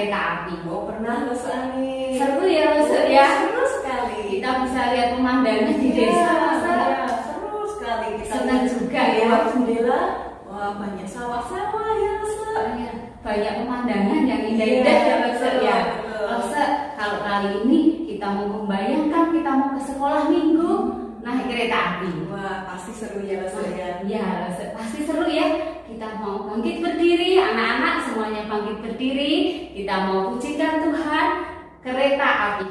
kereta api. Oh, pernah Mas Ani. Seru ya Mas ya. Seru sekali. Kita bisa lihat pemandangan di desa. Ya, seru sekali. Kita Senang juga ya. lewat jendela. Wah, banyak sawah-sawah ya Mas. Banyak pemandangan yang indah-indah ya Mas ya. Mas, kalau kali ini kita mau membayangkan kita mau ke sekolah minggu naik kereta api. Wah, pasti seru ya Mas ya. Ya, pasti seru ya. Kita mau bangkit berdiri, anak-anak semuanya bangkit berdiri. Kita mau pujikan Tuhan, kereta api.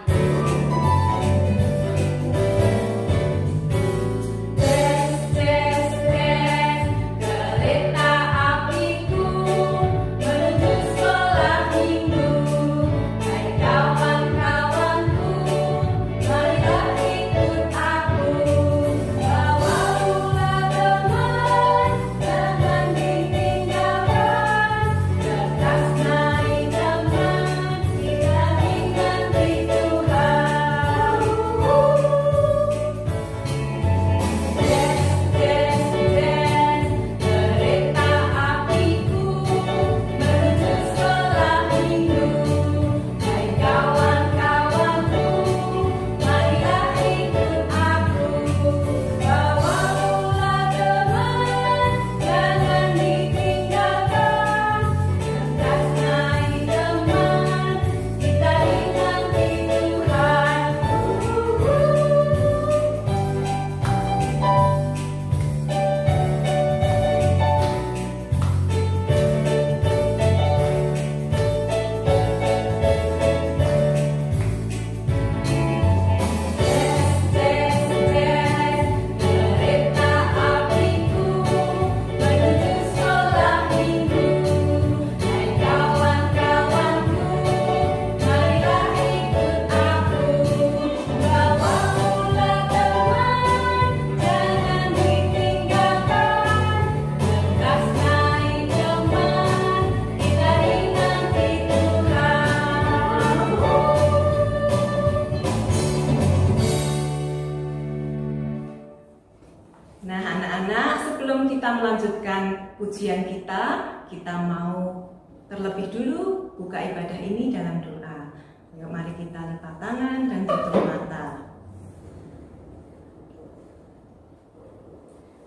Nah, anak-anak, sebelum kita melanjutkan pujian kita mau terlebih dulu buka ibadah ini dalam doa. Yuk, mari kita lipat tangan dan tutup mata.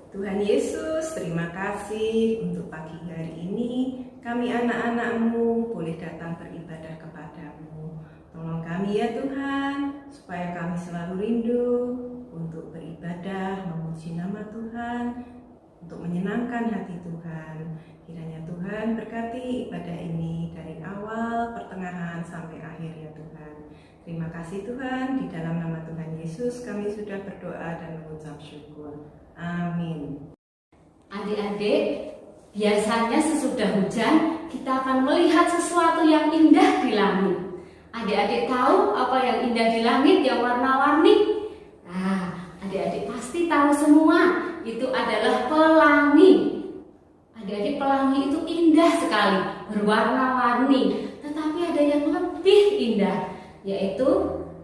Tuhan Yesus, terima kasih untuk pagi hari ini. Kami anak-anak-Mu boleh datang beribadah kepadamu. Tolong kami ya Tuhan, supaya kami selalu rindu untuk beribadah, memuji nama Tuhan, untuk menyenangkan hati Tuhan. Kiranya Tuhan berkati ibadah ini dari awal, pertengahan, sampai akhir ya Tuhan. Terima kasih Tuhan, di dalam nama Tuhan Yesus kami sudah berdoa dan mengucap syukur. Amin. Adik-adik, biasanya sesudah hujan kita akan melihat sesuatu yang indah di langit. Adik-adik tahu apa yang indah di langit yang warna-warni? Adik-adik pasti tahu semua, itu adalah pelangi. Adik-adik, pelangi itu indah sekali, berwarna-warni. Tetapi ada yang lebih indah, yaitu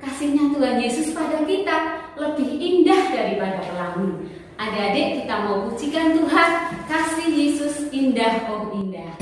kasihnya Tuhan Yesus pada kita, lebih indah daripada pelangi. Adik-adik, kita mau pujikan Tuhan, kasih Yesus indah, oh indah.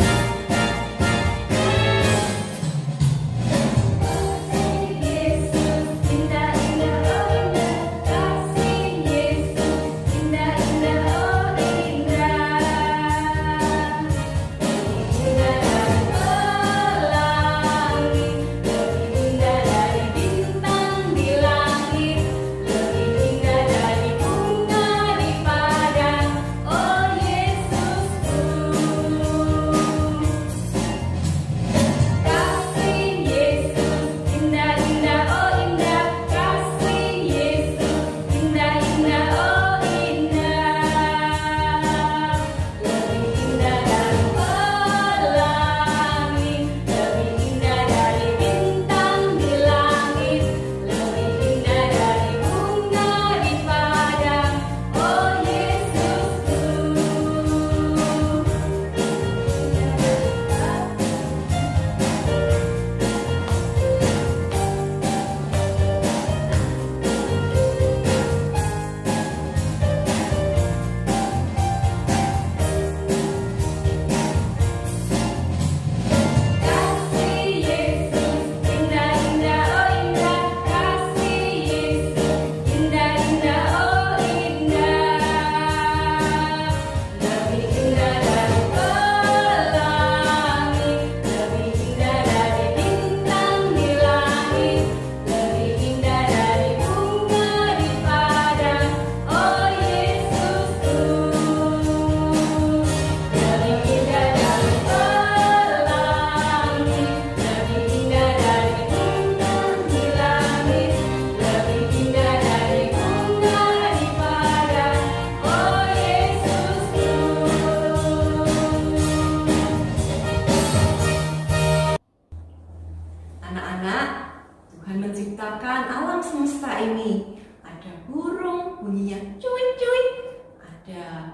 menciptakan alam semesta ini. Ada burung bunyinya cuit-cuit, ada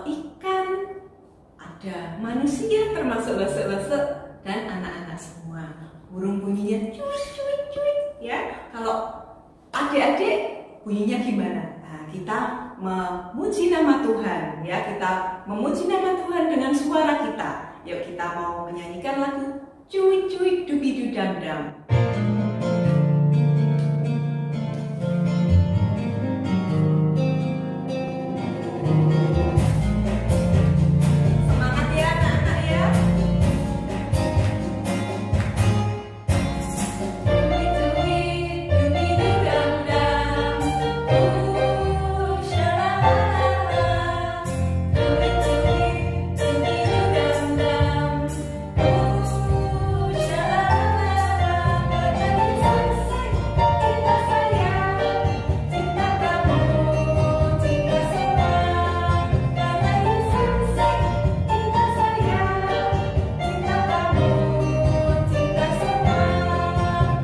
ikan, ada manusia termasuk lesek-lesek dan anak-anak semua. Burung bunyinya cuit-cuit-cuit ya. Kalau adik-adik bunyinya gimana? Nah, kita memuji nama Tuhan ya, kita memuji nama Tuhan dengan suara kita. Yuk kita mau menyanyikan lagu cuit-cuit dubi-dudam-dam. Semangat ya anak-anak ya. Cuit-cuit dubi-dudam-dam, shalalala. Cuit-cuit dubi-dudam-dam, shalalala.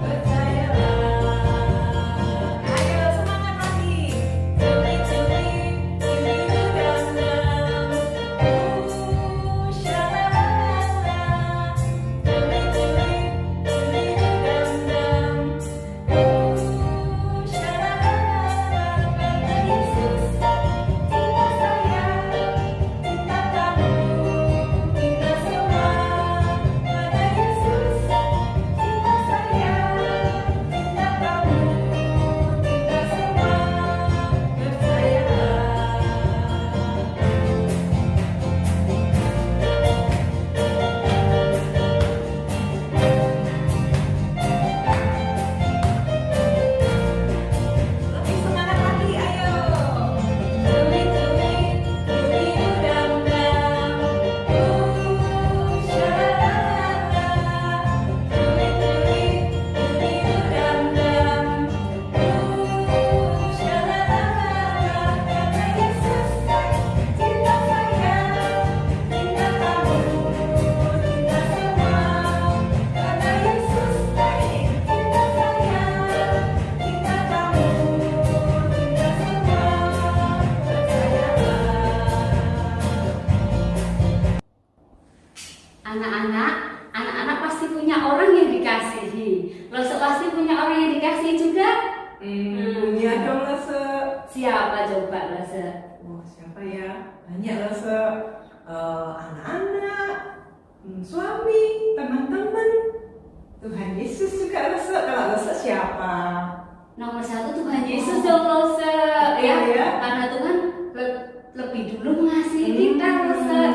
Bertani Anak-anak pasti punya orang yang dikasihi. Lesek pasti punya orang yang dikasihi juga. Punya dong lesek. Siapa coba lesek? Siapa ya? Banyak lesek. Anak-anak, suami, teman-teman. Tuhan Yesus juga lesek. Kalau lesek siapa? Nomor 1 Tuhan Yesus dong lesek ya. Karena Tuhan lebih dulu mengasihi kita lesek.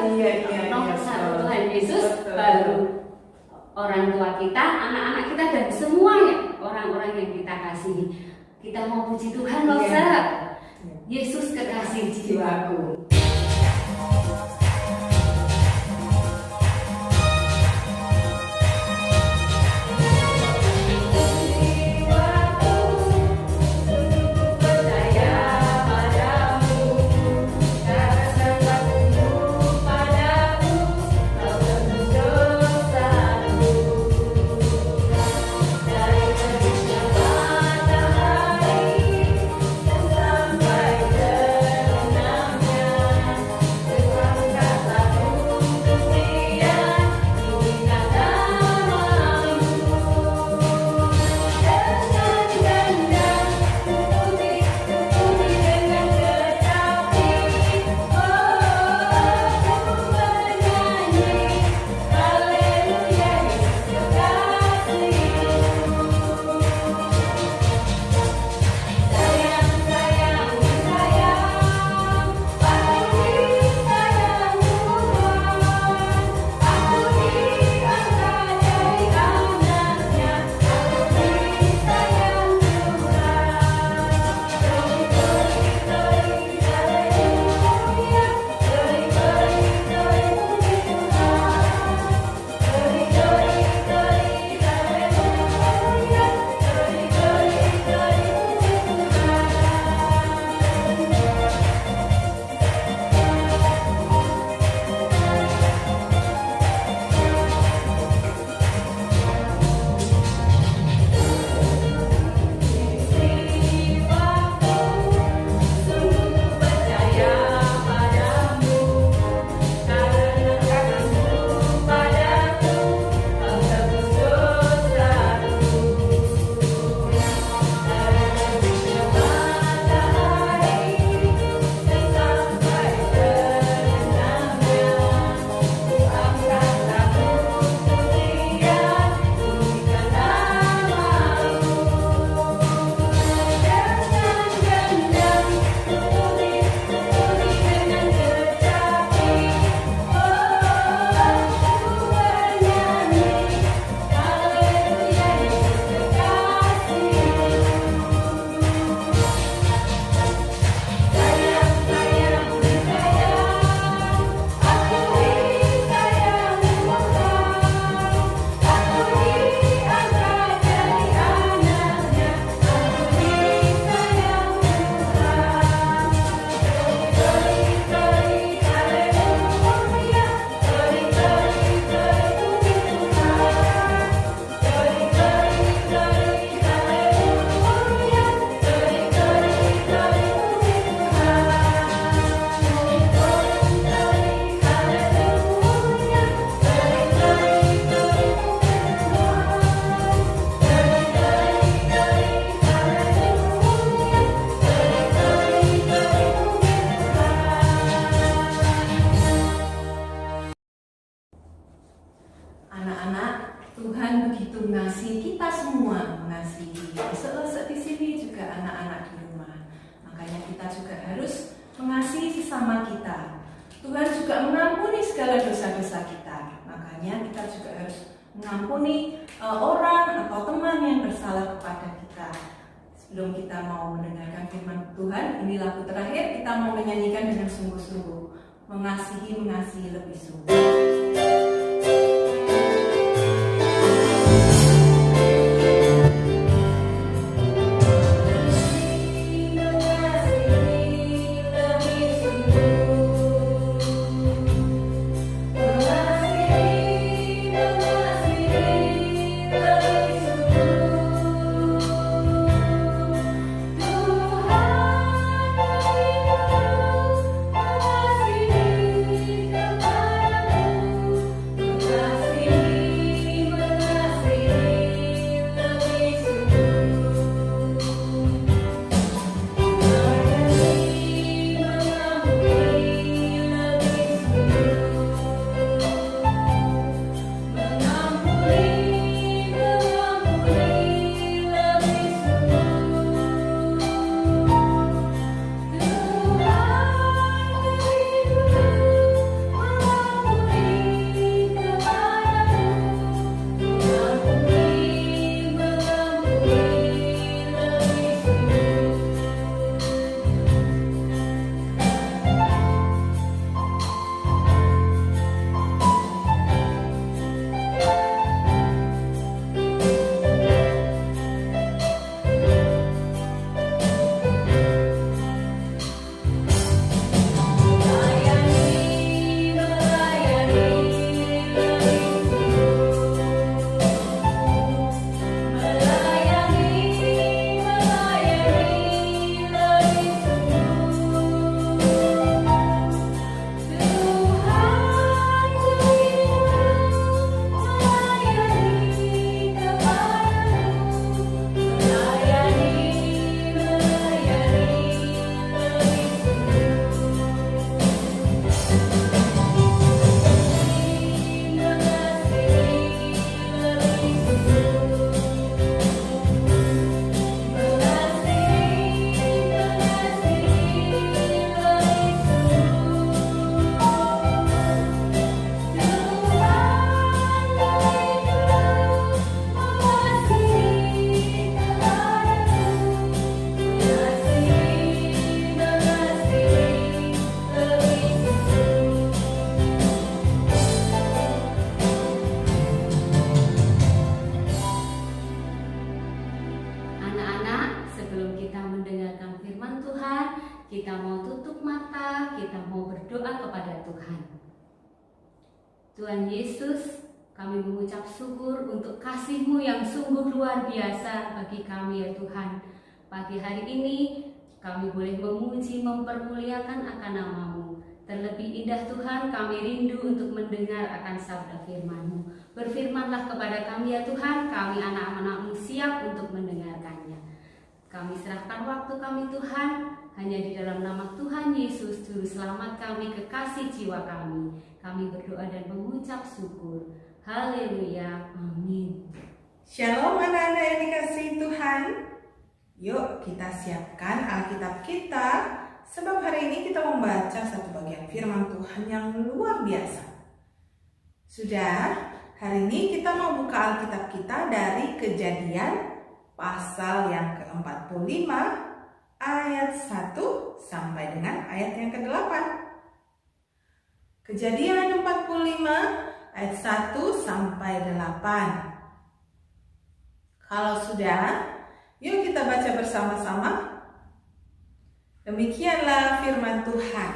Nomor 1 Tuhan Yesus, baru orang tua kita, anak-anak kita, dan semuanya orang-orang yang kita kasihi. Kita mau puji Tuhan lesek. Yesus kekasih jiwaku. Sampai terbenamnya Tuhan begitu mengasihi kita semua, mengasihi lesek-lesek di sini juga anak-anak di rumah. Makanya kita juga harus mengasihi sesama kita. Tuhan juga mengampuni segala dosa-dosa kita. Makanya kita juga harus mengampuni orang atau teman yang bersalah kepada kita. Sebelum kita mau mendengarkan firman Tuhan, ini lagu terakhir, kita mau menyanyikan dengan sungguh-sungguh. Mengasihi lebih sungguh. Kita mau tutup mata, kita mau berdoa kepada Tuhan. Tuhan Yesus, kami mengucap syukur untuk kasih-Mu yang sungguh luar biasa bagi kami ya Tuhan. Pagi hari ini kami boleh memuji, mempermuliakan akan nama-Mu. Terlebih indah Tuhan, kami rindu untuk mendengar akan sabda firman-Mu. Berfirmanlah kepada kami ya Tuhan, kami anak-anak-Mu siap untuk mendengarkannya. Kami serahkan waktu kami Tuhan, hanya di dalam nama Tuhan Yesus, Juru Selamat kami, kekasih jiwa kami. Kami berdoa dan mengucap syukur. Haleluya, amin. Shalom anak-anak yang dikasihi Tuhan. Yuk kita siapkan Alkitab kita, sebab hari ini kita membaca satu bagian firman Tuhan yang luar biasa. Sudah, hari ini kita mau buka Alkitab kita dari Kejadian pasal yang ke-45 ayat 1 sampai dengan ayat yang ke-8. Kejadian 45 ayat 1 sampai 8. Kalau sudah, yuk kita baca bersama-sama. Demikianlah firman Tuhan.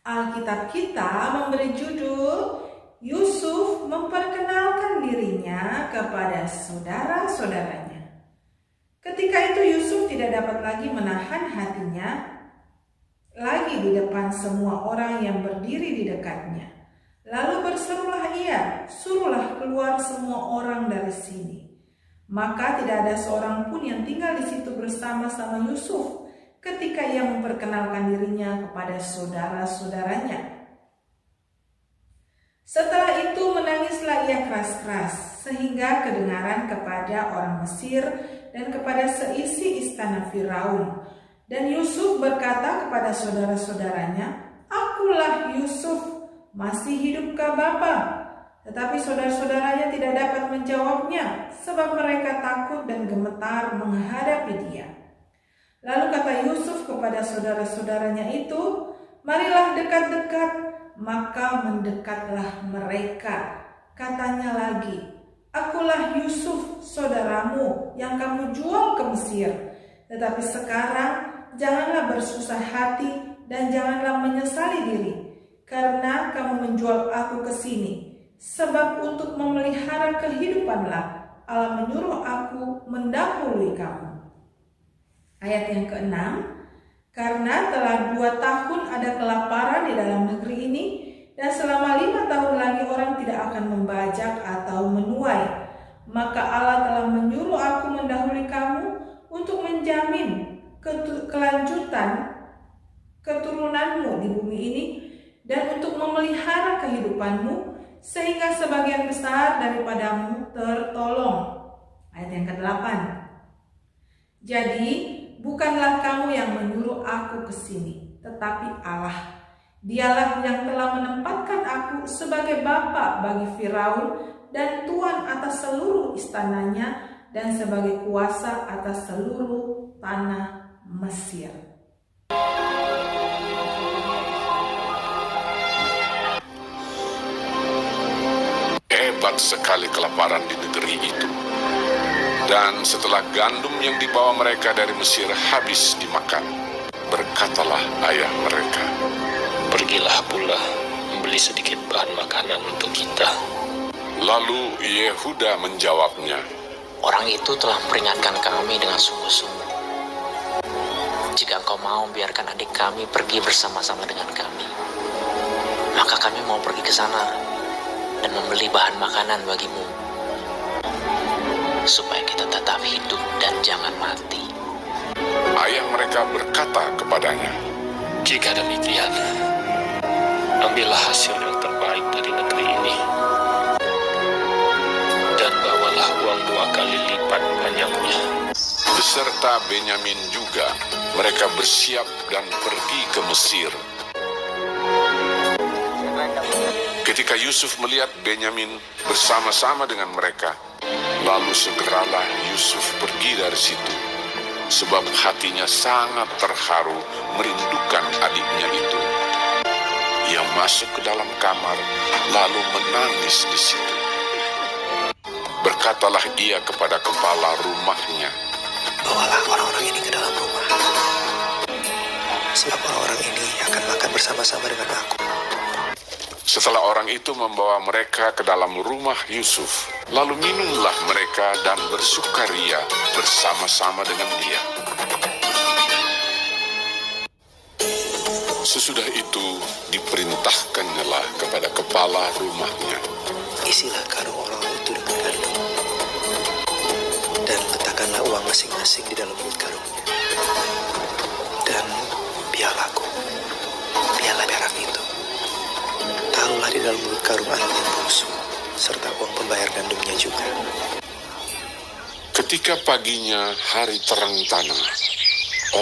Alkitab kita memberi judul Yusuf memperkenalkan dirinya kepada saudara-saudaranya. Ketika itu Yusuf tidak dapat lagi menahan hatinya lagi di depan semua orang yang berdiri di dekatnya. Lalu berserulah ia, suruhlah keluar semua orang dari sini. Maka tidak ada seorang pun yang tinggal di situ bersama-sama Yusuf ketika ia memperkenalkan dirinya kepada saudara-saudaranya. Setelah itu menangislah ia keras-keras, sehingga kedengaran kepada orang Mesir dan kepada seisi istana Firaun. Dan Yusuf berkata kepada saudara-saudaranya, "Akulah Yusuf, masih hidupkah Bapa?" Tetapi saudara-saudaranya tidak dapat menjawabnya, sebab mereka takut dan gemetar menghadapi dia. Lalu kata Yusuf kepada saudara-saudaranya itu, "Marilah dekat-dekat." Maka mendekatlah mereka. Katanya lagi, "Akulah Yusuf, saudaramu yang kamu jual ke Mesir. Tetapi sekarang janganlah bersusah hati dan janganlah menyesali diri, karena kamu menjual aku ke sini. Sebab untuk memelihara kehidupanlah Allah menyuruh aku mendahului kamu." Ayat yang ke-6, "Karena telah 2 tahun ada kelaparan di dalam negeri ini, dan selama 5 tahun lagi orang tidak akan membajak atau menuai. Maka Allah telah menyuruh aku mendahului kamu untuk menjamin kelanjutan keturunanmu di bumi ini, dan untuk memelihara kehidupanmu, sehingga sebagian besar daripadamu tertolong." Ayat yang ke-8, "Jadi bukanlah kamu yang menyuruh aku ke sini, tetapi Allah. Dialah yang telah menempatkan aku sebagai bapa bagi Firaun dan tuan atas seluruh istananya dan sebagai kuasa atas seluruh tanah Mesir." Hebat sekali kelaparan di negeri itu. Dan setelah gandum yang dibawa mereka dari Mesir habis dimakan, berkatalah ayah mereka, "Pergilah pula membeli sedikit bahan makanan untuk kita." Lalu Yehuda menjawabnya, "Orang itu telah memperingatkan kami dengan sungguh-sungguh. Jika engkau mau biarkan adik kami pergi bersama-sama dengan kami, maka kami mau pergi ke sana dan membeli bahan makanan bagimu, supaya kita tetap hidup dan jangan mati." Ayah mereka berkata kepadanya, "Jika demikian, ambillah hasil yang terbaik dari negeri ini, dan bawalah uang 2 kali lipat banyaknya." Beserta Benyamin juga, mereka bersiap dan pergi ke Mesir. Ketika Yusuf melihat Benyamin bersama-sama dengan mereka, lalu segeralah Yusuf pergi dari situ, sebab hatinya sangat terharu merindukan adiknya itu. Ia masuk ke dalam kamar, lalu menangis di situ. Berkatalah ia kepada kepala rumahnya, "Bawalah orang-orang ini ke dalam rumah, sebab orang-orang ini akan makan bersama-sama dengan aku." Setelah orang itu membawa mereka ke dalam rumah Yusuf, lalu minumlah mereka dan bersukaria bersama-sama dengan dia. Sesudah itu diperintahkannyalah kepada kepala rumahnya, "Isilah karung orang-orang itu dengan gandum, dan letakkanlah uang masing-masing di dalam mulut karungnya. Dan pialaku, piala perak itu, taruhlah di dalam mulut karung anak yang bungsu, serta uang pembayar gandumnya juga." Ketika paginya hari terang tanah,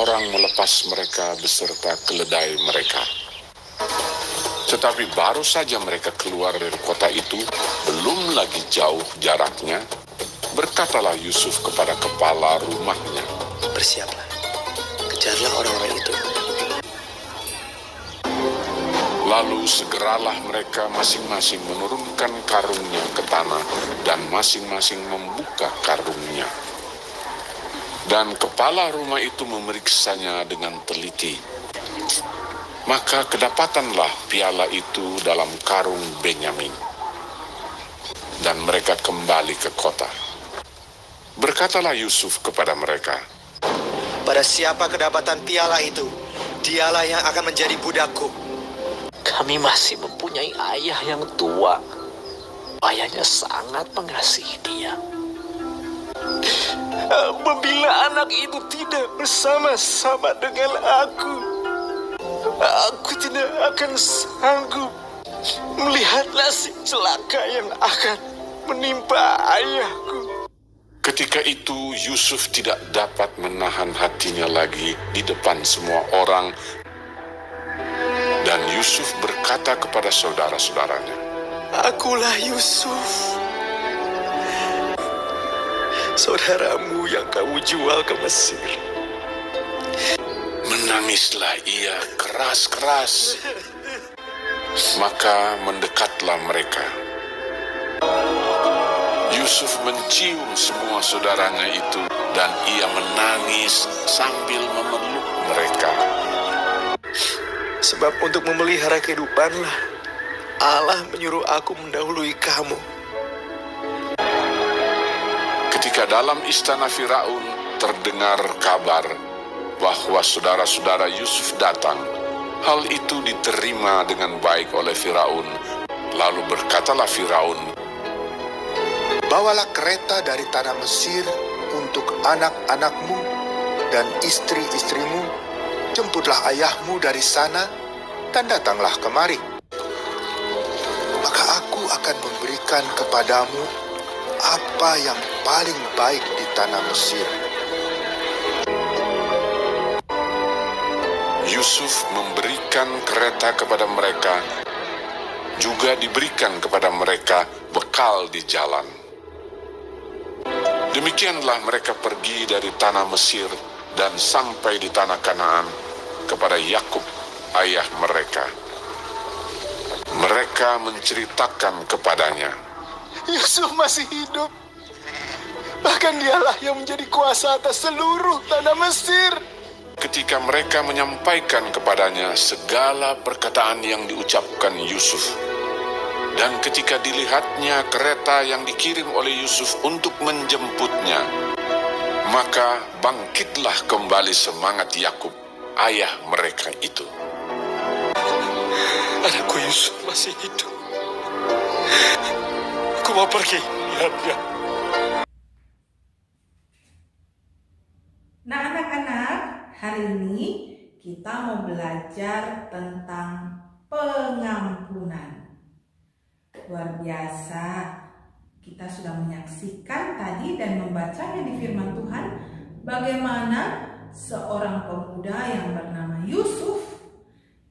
orang melepas mereka beserta keledai mereka. Tetapi baru saja mereka keluar dari kota itu, belum lagi jauh jaraknya, berkatalah Yusuf kepada kepala rumahnya, "Bersiaplah, kejarlah orang-orang itu." Lalu segeralah mereka masing-masing menurunkan karungnya ke tanah dan masing-masing membuka karungnya. Dan kepala rumah itu memeriksanya dengan teliti. Maka kedapatanlah piala itu dalam karung Benyamin. Dan mereka kembali ke kota. Berkatalah Yusuf kepada mereka, "Pada siapa kedapatan piala itu, dialah yang akan menjadi budakku." Kami masih mempunyai ayah yang tua. Ayahnya sangat mengasihi dia. Apabila anak itu tidak bersama-sama dengan aku tidak akan sanggup melihat nasib celaka yang akan menimpa ayahku. Ketika itu Yusuf tidak dapat menahan hatinya lagi di depan semua orang. Dan Yusuf berkata kepada saudara-saudaranya, Akulah Yusuf, saudaramu yang kamu jual ke Mesir. menangislah ia keras-keras. Maka mendekatlah mereka. Yusuf mencium semua saudaranya itu dan ia menangis sambil memeluk mereka. Sebab untuk memelihara kehidupanlah Allah menyuruh aku mendahului kamu. Ketika dalam istana Firaun terdengar kabar bahwa saudara-saudara Yusuf datang, hal itu diterima dengan baik oleh Firaun. Lalu berkatalah Firaun, Bawalah kereta dari tanah Mesir untuk anak-anakmu dan istri-istrimu. Jemputlah ayahmu dari sana dan datanglah kemari. Maka aku akan memberikan kepadamu apa yang paling baik di tanah Mesir. Yusuf memberikan kereta kepada mereka, juga diberikan kepada mereka bekal di jalan. Demikianlah mereka pergi dari tanah Mesir dan sampai di tanah Kanaan kepada Yakub, ayah mereka. Mereka menceritakan kepadanya, Yusuf masih hidup. Bahkan dialah yang menjadi kuasa atas seluruh tanah Mesir. ketika mereka menyampaikan kepadanya segala perkataan yang diucapkan Yusuf. Dan ketika dilihatnya kereta yang dikirim oleh Yusuf untuk menjemputnya, maka bangkitlah kembali semangat Yakub, ayah mereka itu. Anakku Yusuf masih hidup. Aku mau pergi, lihatnya. Nah anak-anak, hari ini kita mau belajar tentang pengampunan. Luar biasa, kita sudah menyaksikan tadi dan membacanya di firman Tuhan bagaimana seorang pemuda yang bernama Yusuf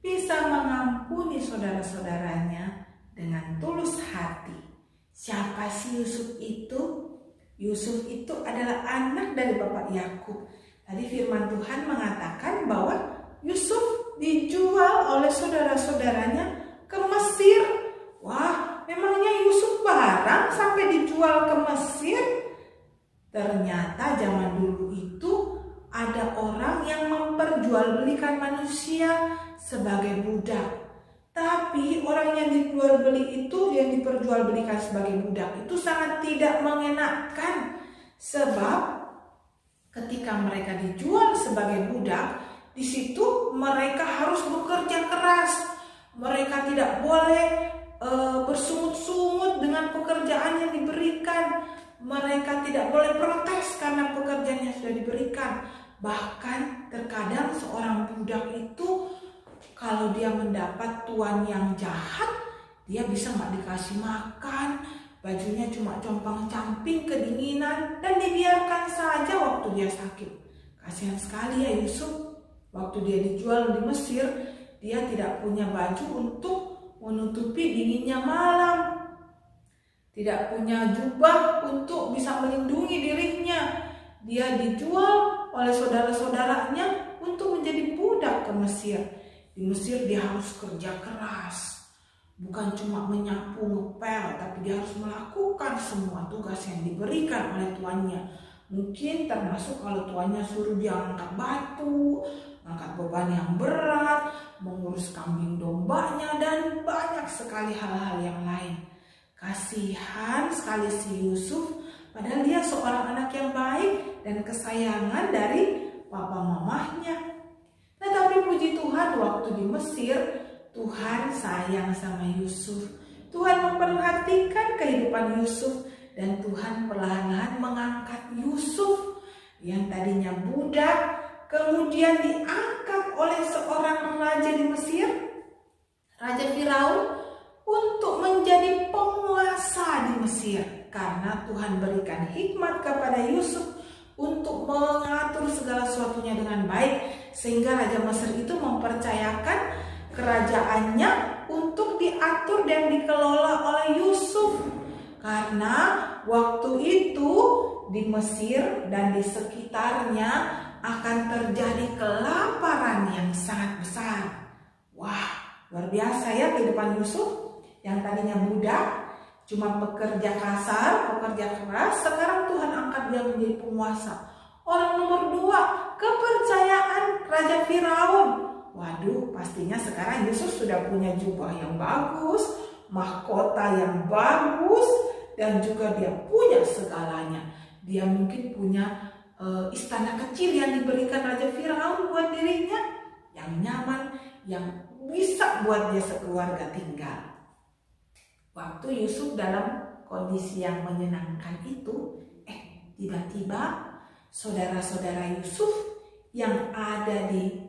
bisa mengampuni saudara-saudaranya dengan tulus hati. Siapa sih Yusuf itu? Yusuf itu adalah anak dari Bapak Yakub. Tadi firman Tuhan mengatakan bahwa Yusuf dijual oleh saudara-saudaranya ke Mesir. Wah, memangnya Yusuf barang sampai dijual ke Mesir? Ternyata zaman dulu itu ada orang yang memperjualbelikan manusia sebagai budak. Tapi orang yang diperjualbelikan sebagai budak itu sangat tidak mengenakan. Sebab ketika mereka dijual sebagai budak, di situ mereka harus bekerja keras. Mereka tidak boleh bersungut-sungut dengan pekerjaan yang diberikan. Mereka tidak boleh protes karena pekerjaan yang sudah diberikan. Bahkan terkadang seorang budak itu kalau dia mendapat tuan yang jahat, dia bisa nggak dikasih makan, bajunya cuma compang-camping kedinginan, dan dibiarkan saja waktu dia sakit. Kasihan sekali ya Yusuf. Waktu dia dijual di Mesir, dia tidak punya baju untuk menutupi dinginnya malam, tidak punya jubah untuk bisa melindungi dirinya. Dia dijual oleh saudara-saudaranya untuk menjadi budak ke Mesir. Di Mesir dia harus kerja keras, bukan cuma menyapu ngepel, tapi dia harus melakukan semua tugas yang diberikan oleh tuannya. Mungkin termasuk kalau tuannya suruh dia angkat batu, angkat beban yang berat, mengurus kambing dombanya, dan banyak sekali hal-hal yang lain. Kasihan sekali si Yusuf, padahal dia seorang anak yang baik dan kesayangan dari papa mamahnya. Nah tapi puji Tuhan, waktu di Mesir Tuhan sayang sama Yusuf. Tuhan memperhatikan kehidupan Yusuf, dan Tuhan perlahan-lahan mengangkat Yusuf yang tadinya budak, kemudian diangkat oleh seorang raja di Mesir, Raja Firaun. untuk menjadi penguasa di Mesir, karena Tuhan berikan hikmat kepada Yusuf untuk mengatur segala sesuatunya dengan baik, sehingga Raja Mesir itu mempercayakan kerajaannya untuk diatur dan dikelola oleh Yusuf. Karena waktu itu di Mesir dan di sekitarnya akan terjadi kelaparan yang sangat besar. Wah, luar biasa ya kehidupan Yusuf yang tadinya budak, cuma pekerja kasar, pekerja keras. Sekarang Tuhan angkat dia menjadi penguasa. Orang nomor 2, kepercayaan Raja Firaun. Waduh, pastinya sekarang Yusuf sudah punya jubah yang bagus, mahkota yang bagus, dan juga dia punya segalanya. Dia mungkin punya istana kecil yang diberikan Raja Firaun buat dirinya, yang nyaman, yang bisa buat dia sekeluarga tinggal. Waktu Yusuf dalam kondisi yang menyenangkan itu, tiba-tiba saudara-saudara Yusuf yang ada di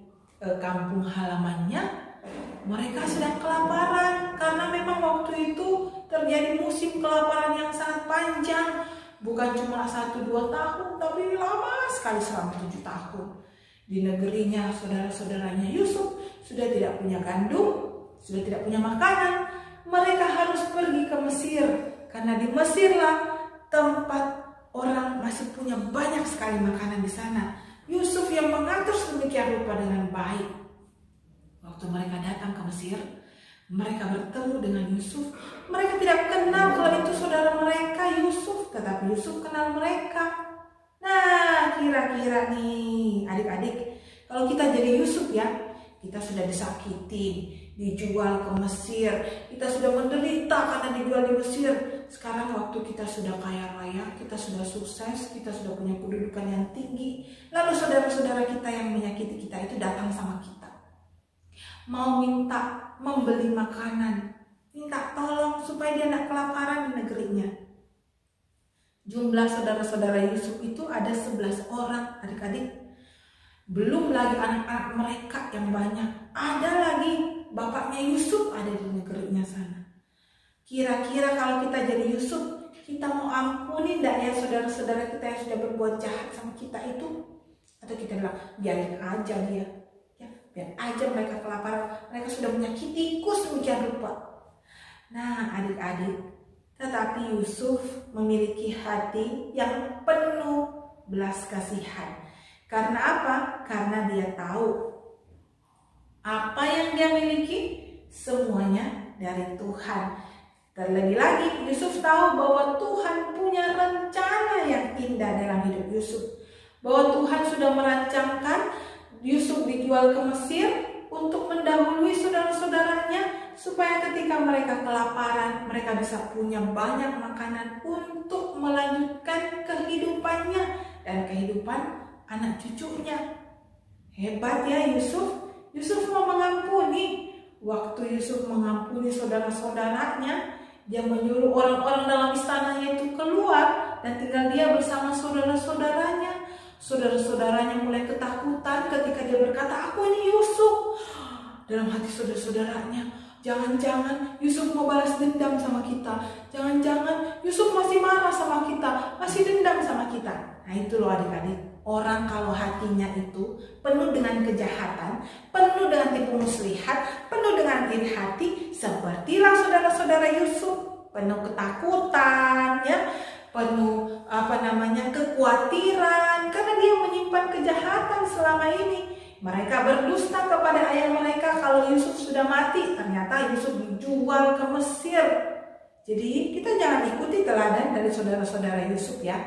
kampung halamannya, mereka sedang kelaparan karena memang waktu itu terjadi musim kelaparan yang sangat panjang. Bukan cuma 1-2 tahun, tapi lama sekali selama 7 tahun. Di negerinya saudara-saudaranya Yusuf sudah tidak punya gandum, sudah tidak punya makanan. Mereka harus pergi ke Mesir, karena di Mesirlah tempat orang masih punya banyak sekali makanan di sana. Yusuf yang mengatur sedemikian rupa dengan baik. Waktu mereka datang ke Mesir, mereka bertemu dengan Yusuf. Mereka tidak kenal kalau itu saudara mereka Yusuf, tetapi Yusuf kenal mereka. Nah, kira-kira nih adik-adik, kalau kita jadi Yusuf ya, kita sudah disakiti, dijual ke Mesir, kita sudah menderita karena dijual di Mesir. Sekarang waktu kita sudah kaya raya, kita sudah sukses, kita sudah punya kedudukan yang tinggi, lalu saudara-saudara kita yang menyakiti kita itu datang sama kita, mau minta membeli makanan, minta tolong supaya dia tidak kelaparan di negerinya. Jumlah saudara-saudara Yusuf itu ada 11 orang adik-adik. Belum lagi anak-anak mereka yang banyak. Ada lagi bapaknya Yusuf ada di negerinya sana. Kira-kira kalau kita jadi Yusuf, kita mau ampuni enggak ya saudara-saudara kita yang sudah berbuat jahat sama kita itu? Atau kita bilang, biarin aja dia, ya, biar aja mereka kelaparan, mereka sudah menyakitiku sedemikian rupa. Nah adik-adik, tetapi Yusuf memiliki hati yang penuh belas kasihan. Karena apa? Karena dia tahu apa yang dia miliki semuanya dari Tuhan. Terlebih lagi Yusuf tahu bahwa Tuhan punya rencana yang indah dalam hidup Yusuf. Bahwa Tuhan sudah merancangkan Yusuf dijual ke Mesir untuk mendahului saudara-saudaranya, supaya ketika mereka kelaparan, mereka bisa punya banyak makanan untuk melanjutkan kehidupannya dan kehidupan anak cucunya. Hebat ya Yusuf. Yusuf mau mengampuni. Waktu Yusuf mengampuni saudara-saudaranya, dia menyuruh orang-orang dalam istananya itu keluar dan tinggal dia bersama saudara-saudaranya. Saudara-saudaranya mulai ketakutan ketika dia berkata, "Aku ini Yusuf." Dalam hati saudara-saudaranya, jangan-jangan Yusuf mau balas dendam sama kita. Jangan-jangan Yusuf masih marah sama kita, masih dendam sama kita. Nah itu loh adik-adik. Orang kalau hatinya itu penuh dengan kejahatan, penuh dengan tipu muslihat, penuh dengan iri hati, sepertilah saudara-saudara Yusuf, penuh ketakutan, ya, penuh kekhawatiran karena dia menyimpan kejahatan selama ini. Mereka berdusta kepada ayah mereka kalau Yusuf sudah mati, ternyata Yusuf dijual ke Mesir. Jadi kita jangan ikuti teladan dari saudara-saudara Yusuf ya.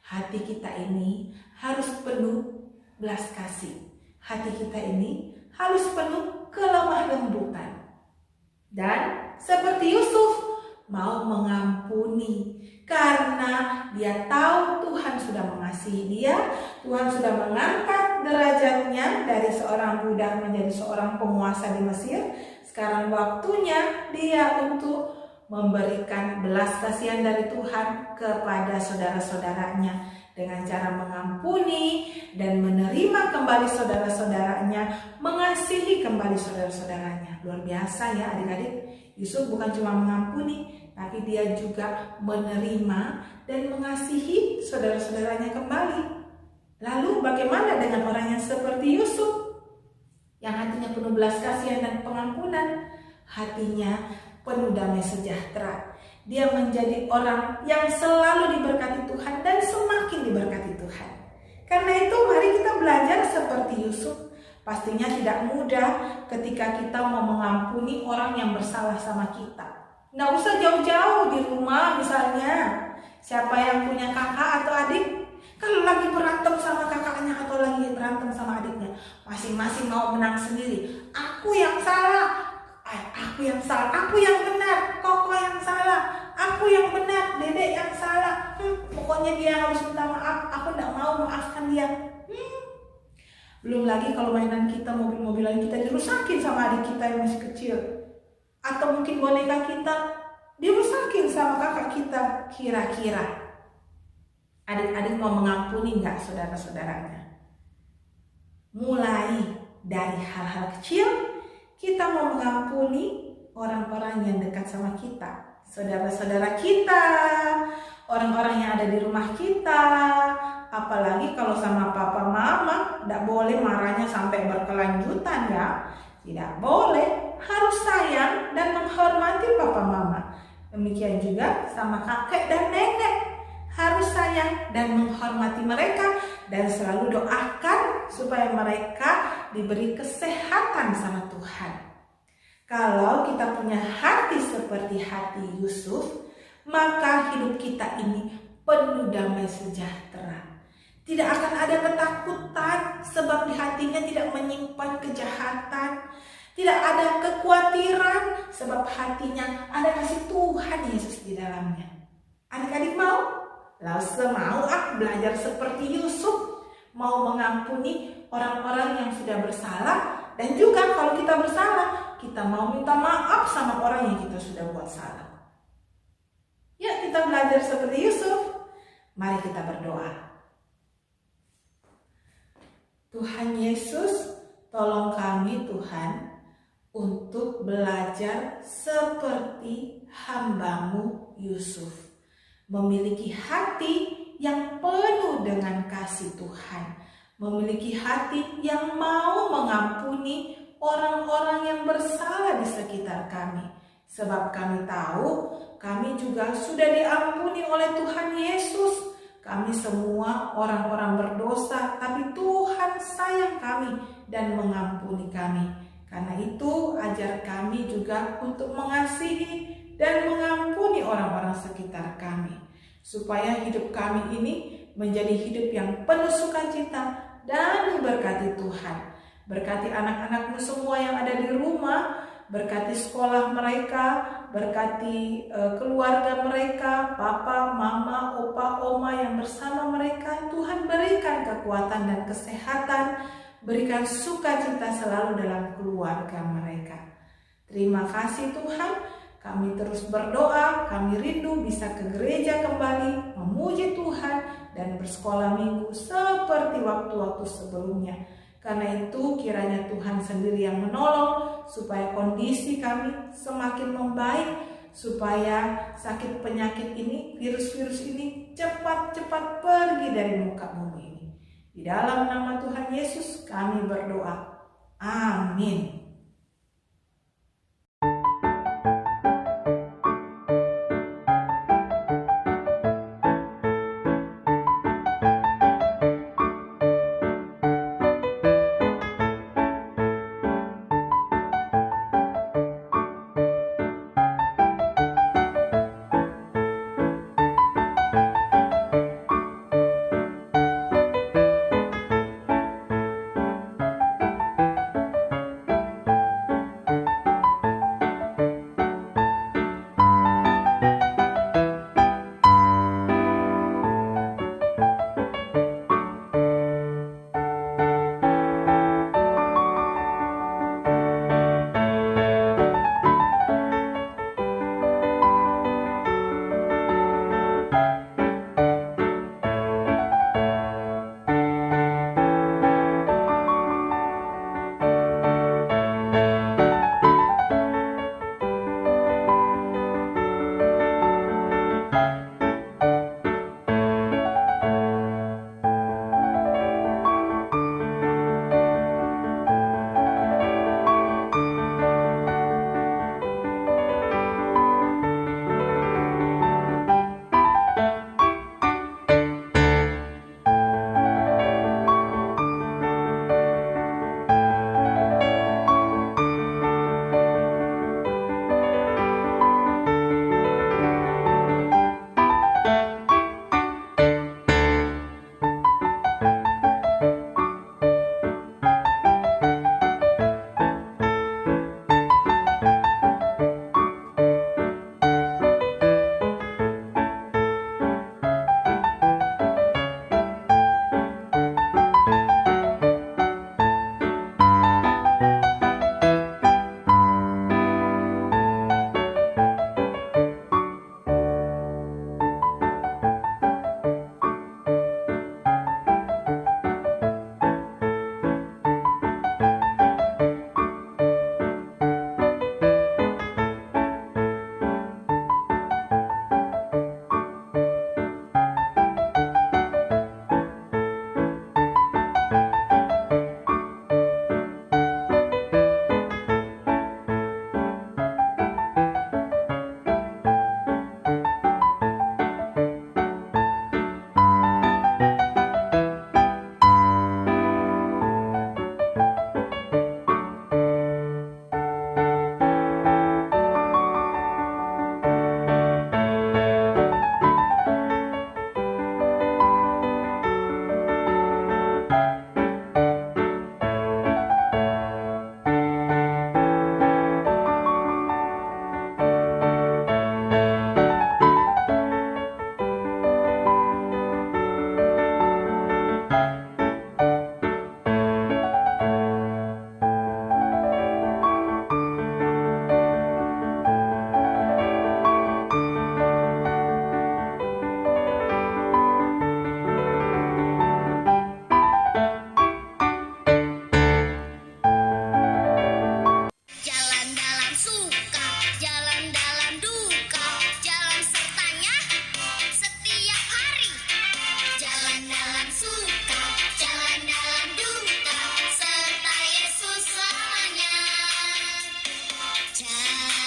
Hati kita ini harus penuh belas kasih. Hati kita ini harus penuh kelemah lembutan. Dan seperti Yusuf mau mengampuni karena dia tahu Tuhan sudah mengasihi dia. Tuhan sudah mengangkat derajatnya dari seorang budak menjadi seorang penguasa di Mesir. Sekarang waktunya dia untuk memberikan belas kasihan dari Tuhan kepada saudara-saudaranya dengan cara mengampuni dan menerima kembali saudara-saudaranya, mengasihi kembali saudara-saudaranya. Luar biasa ya adik-adik. Yusuf bukan cuma mengampuni, tapi dia juga menerima dan mengasihi saudara-saudaranya kembali. Lalu bagaimana dengan orang yang seperti Yusuf? Yang hatinya penuh belas kasihan dan pengampunan, hatinya penuh damai sejahtera. Dia menjadi orang yang selalu diberkati Tuhan dan semakin diberkati Tuhan. Karena itu mari kita belajar seperti Yusuf. Pastinya tidak mudah ketika kita mau mengampuni orang yang bersalah sama kita. Nggak usah jauh-jauh, di rumah misalnya. Siapa yang punya kakak atau adik, kalau lagi berantem sama kakaknya atau lagi berantem sama adiknya, masing-masing mau menang sendiri. Aku yang salah, aku yang benar, koko yang salah, aku yang benar, dedek yang salah. Pokoknya dia harus minta maaf, aku tidak mau maafkan dia. Belum lagi kalau mainan kita, mobil-mobilan kita dirusakin sama adik kita yang masih kecil. Atau mungkin boneka kita dirusakin sama kakak kita. Kira-kira adik-adik mau mengampuni nggak saudara-saudaranya? Mulai dari hal-hal kecil, kita mau mengampuni orang-orang yang dekat sama kita. Saudara-saudara kita, orang-orang yang ada di rumah kita. Apalagi kalau sama papa mama, tidak boleh marahnya sampai berkelanjutan ya. Tidak boleh, harus sayang dan menghormati papa mama. Demikian juga sama kakek dan nenek. Harus sayang dan menghormati mereka dan selalu doakan supaya mereka diberi kesehatan sama Tuhan. Kalau kita punya hati seperti hati Yusuf, maka hidup kita ini penuh damai sejahtera. Tidak akan ada ketakutan sebab di hatinya tidak menyimpan kejahatan. Tidak ada kekhawatiran sebab hatinya ada kasih Tuhan Yesus di dalamnya. Adik-adik mau? Lalu mau belajar seperti Yusuf, mau mengampuni orang-orang yang sudah bersalah, dan juga kalau kita bersalah, kita mau minta maaf sama orang yang kita sudah buat salah. Ya, kita belajar seperti Yusuf. Mari kita berdoa. Tuhan Yesus, tolong kami Tuhan untuk belajar seperti hamba-Mu Yusuf. Memiliki hati yang penuh dengan kasih Tuhan. Memiliki hati yang mau mengampuni orang-orang yang bersalah di sekitar kami. Sebab kami tahu kami juga sudah diampuni oleh Tuhan Yesus. Kami semua orang-orang berdosa, tapi Tuhan sayang kami dan mengampuni kami. Karena itu ajar kami juga untuk mengasihi dan mengampuni orang-orang sekitar kami. Supaya hidup kami ini menjadi hidup yang penuh sukacita dan diberkati Tuhan. Berkati anak-anak-Mu semua yang ada di rumah, berkati sekolah mereka, berkati keluarga mereka, papa, mama, opa, oma yang bersama mereka. Tuhan berikan kekuatan dan kesehatan, berikan sukacita selalu dalam keluarga mereka. Terima kasih Tuhan, kami terus berdoa, kami rindu bisa ke gereja kembali, memuji Tuhan dan bersekolah minggu seperti waktu-waktu sebelumnya. Karena itu kiranya Tuhan sendiri yang menolong supaya kondisi kami semakin membaik, supaya sakit penyakit ini, virus-virus ini cepat-cepat pergi dari muka bumi ini. Di dalam nama Tuhan Yesus kami berdoa. Amin.